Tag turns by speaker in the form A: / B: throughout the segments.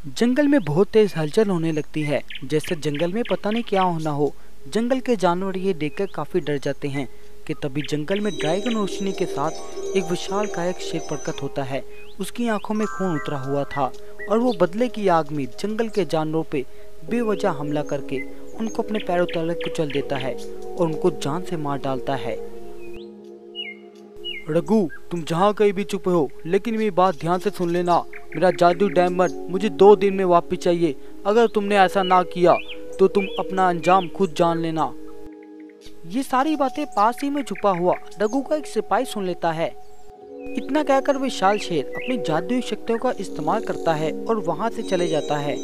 A: जंगल में बहुत तेज हलचल होने लगती है। जैसे जंगल में पता नहीं क्या होना हो। जंगल के जानवर ये देखकर काफी डर जाते हैं कि तभी जंगल में ड्रैगन रोशनी के साथ एक विशाल कायक शेर प्रकट होता है। उसकी आंखों में खून उतरा हुआ था और वो बदले की आग में जंगल के जानवरों पे बेवजह हमला करके उनको अपने पैरों तले कुचल देता है और उनको जान से मार डालता है। रघु, तुम जहाँ कहीं भी चुप हो, लेकिन मेरी बात ध्यान से सुन लेना। मेरा जादू डायमंड मुझे 2 दिन में वापस चाहिए। अगर तुमने ऐसा ना किया तो तुम अपना अंजाम खुद जान लेना। ये सारी बातें पास ही में छुपा हुआ रघु का एक सिपाही सुन लेता है। इतना कहकर विशाल शेर अपनी जादुई शक्तियों का इस्तेमाल करता है और वहाँ से चले जाता है।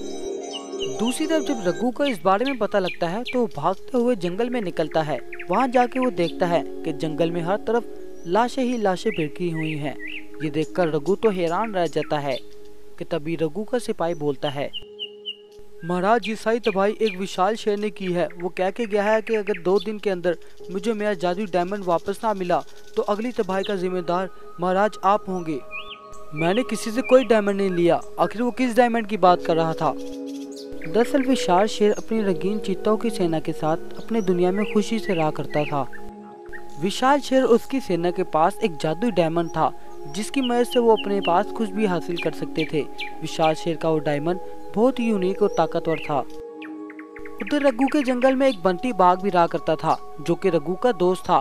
A: दूसरी तरफ जब रघु को इस बारे में पता लगता है तो वो भागते हुए जंगल में निकलता है। वहाँ जाके वो देखता है कि जंगल में हर तरफ लाशें ही लाशें बिखरी हुई हैं। ये देखकर रघु तो हैरान रह जाता है कि तभी रघु का सिपाही बोलता है, महाराज, ये सारी तबाही एक विशाल शेर ने की है। वो कह के गया है कि अगर 2 दिन के अंदर मुझे मेरा जादू डायमंड वापस ना मिला तो अगली तबाही का जिम्मेदार महाराज आप होंगे। मैंने किसी से कोई डायमंड नहीं लिया। आखिर वो किस डायमंड की बात कर रहा था? दरअसल विशाल शेर अपनी रंगीन चीतों की सेना के साथ अपने दुनिया में खुशी से रहा करता था। विशाल शेर उसकी सेना के पास एक जादुई डायमंड था जिसकी मदद से वो अपने पास कुछ भी हासिल कर सकते थे। विशाल शेर का वो डायमंड बहुत ही यूनिक और ताकतवर था। उधर रघु के जंगल में एक बंटी बाघ भी रहा करता था जो कि रघु का दोस्त था।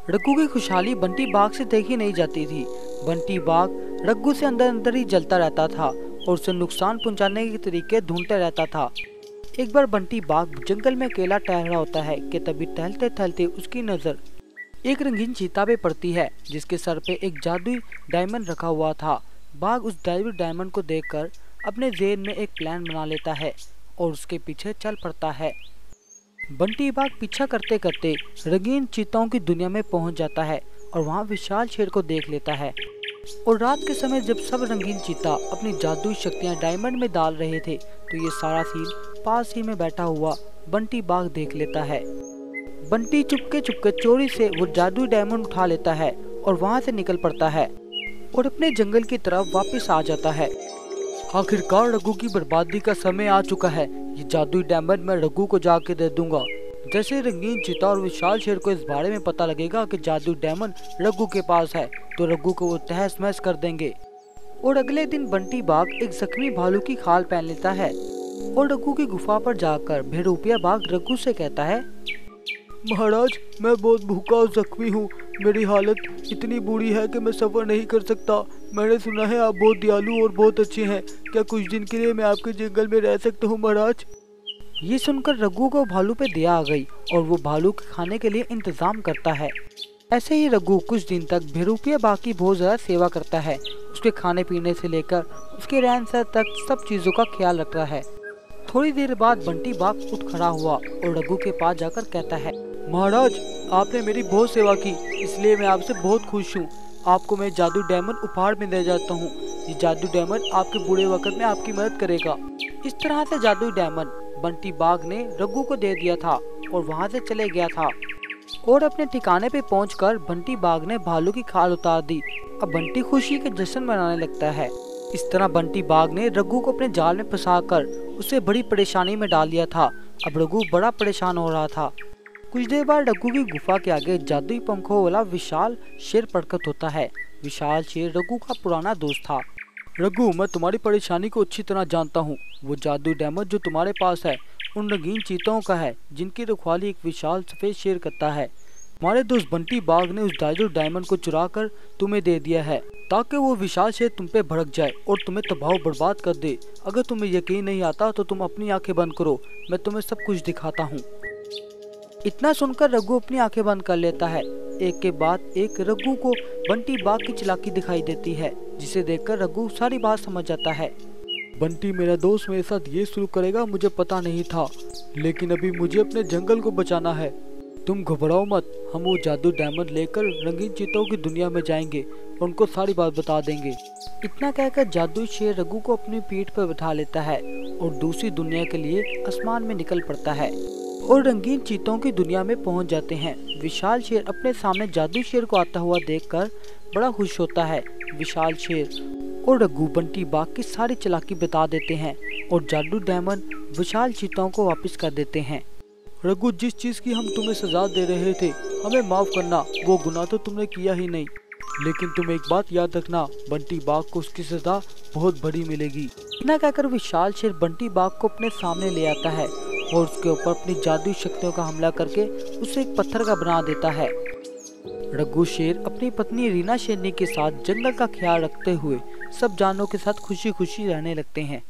A: रघु की खुशहाली बंटी बाघ से देखी नहीं जाती थी। बंटी बाघ रघु से अंदर अंदर ही जलता रहता था और उसे नुकसान पहुंचाने के तरीके ढूंढता रहता था। एक बार बंटी बाघ जंगल में अकेला टहल रहा होता है कि तभी टहलते टहलते उसकी नजर एक रंगीन चीता पे पड़ती है जिसके सर पे एक जादुई डायमंड रखा हुआ था। बाघ उस जादुई डायमंड को देखकर अपने ज़हन में एक प्लान बना लेता है और उसके पीछे चल पड़ता है। बंटी बाघ पीछा करते करते रंगीन चीताओं की दुनिया में पहुंच जाता है और वहां विशाल शेर को देख लेता है। और रात के समय जब सब रंगीन चीता अपनी जादुई शक्तियां डायमंड में डाल रहे थे तो ये सारा सीन पास ही में बैठा हुआ बंटी बाघ देख लेता है। बंटी चुपके चुपके चोरी से वो जादुई डायमंड उठा लेता है और वहां से निकल पड़ता है और अपने जंगल की तरफ वापस आ जाता है। आखिरकार रघु की बर्बादी का समय आ चुका है। ये जादुई डायमंड मैं रघु को जाके दे दूंगा। जैसे रंगीन चीता और विशाल शेर को इस बारे में पता लगेगा कि जादुई डायमंड रघु के पास है तो रघु को वो तहस महस कर देंगे। और अगले दिन बंटी बाघ एक जख्मी भालू की खाल पहन लेता है और रघु की गुफा पर जाकर भेड़ूपिया बाघ रघु से कहता है, महाराज, मैं बहुत भूखा और जख्मी हूँ। मेरी हालत इतनी बुरी है कि मैं सफर नहीं कर सकता। मैंने सुना है आप बहुत दयालु और बहुत अच्छे हैं। क्या कुछ दिन के लिए मैं आपके जंगल में रह सकता हूँ महाराज? ये सुनकर रघु को भालू पे दया आ गई और वो भालू के खाने के लिए इंतजाम करता है। ऐसे ही रघु कुछ दिन तक भेड़ूपिया बाघ की बहुत ज्यादा सेवा करता है। उसके खाने पीने से लेकर उसके रहन सहन तक सब चीजों का ख्याल रखता है। थोड़ी देर बाद बंटी बाघ उठ खड़ा हुआ और रघु के पास जाकर कहता है, महाराज, आपने मेरी बहुत सेवा की, इसलिए मैं आपसे बहुत खुश हूँ। आपको मैं जादू डायमंड उपहार में दे जाता हूँ। ये जादू डायमंड आपके बुरे वक्त में आपकी मदद करेगा। इस तरह से जादू डायमंड बंटी बाघ ने रघु को दे दिया था और वहाँ से चले गया था। और अपने ठिकाने पे पहुंचकर बंटी बाघ ने भालू की खाल उतार दी। अब बंटी खुशी के जश्न मनाने लगता है। इस तरह बंटी बाघ ने रघु को अपने जाल में फंसाकर उसे बड़ी परेशानी में डाल दिया था। अब रघु बड़ा परेशान हो रहा था। कुछ देर बाद रघु की गुफा के आगे जादुई पंखों वाला विशाल शेर प्रकट होता है। विशाल शेर रघु का पुराना दोस्त था। रघु, मैं तुम्हारी परेशानी को अच्छी तरह जानता हूँ। वो जादुई डायमंड जो तुम्हारे पास है उन रंगीन चीतों का है जिनकी रखवाली एक विशाल सफेद शेर करता है। हमारे दोस्त बंटी बाघ ने उस जादुई डायमंड को चुरा कर तुम्हें दे दिया है ताकि वो विशाल शेर तुम पे भड़क जाए और तुम्हें तबाह बर्बाद कर दे। अगर तुम्हें यकीन नहीं आता तो तुम अपनी आंखें बंद करो, मैं तुम्हें सब कुछ दिखाता हूँ। इतना सुनकर रघु अपनी आंखें बंद कर लेता है। एक के बाद एक रघु को बंटी बाघ की चालाकी दिखाई देती है जिसे देखकर रघु सारी बात समझ जाता है। बंटी मेरा दोस्त मेरे साथ ये शुरू करेगा मुझे पता नहीं था, लेकिन अभी मुझे अपने जंगल को बचाना है। तुम घबराओ मत, हम वो जादू डायमंड लेकर रंगीन चीतों की दुनिया में जाएंगे और उनको सारी बात बता देंगे। इतना कहकर जादुई शेर रघु को अपनी पीठ पर बिठा लेता है और दूसरी दुनिया के लिए आसमान में निकल पड़ता है और रंगीन चीतों की दुनिया में पहुंच जाते हैं। विशाल शेर अपने सामने जादुई शेर को आता हुआ देखकर बड़ा खुश होता है। विशाल शेर और रघु बंटी बाघ की सारी चालाकी बता देते हैं और जादू डायमंड विशाल चीताओं को वापस कर देते हैं। रघु, जिस चीज की हम तुम्हें सजा दे रहे थे हमें माफ करना, वो गुनाह तो तुमने किया ही नहीं, लेकिन तुम एक बात याद रखना, बंटी बाघ को उसकी सजा बहुत बड़ी मिलेगी। इतना कहकर विशाल शेर बंटी बाघ को अपने सामने ले आता है और उसके ऊपर अपनी जादुई शक्तियों का हमला करके उसे एक पत्थर का बना देता है। रघु शेर अपनी पत्नी रीना शेरनी के साथ जंगल का ख्याल रखते हुए सब जानवरों के साथ खुशी खुशी रहने लगते हैं।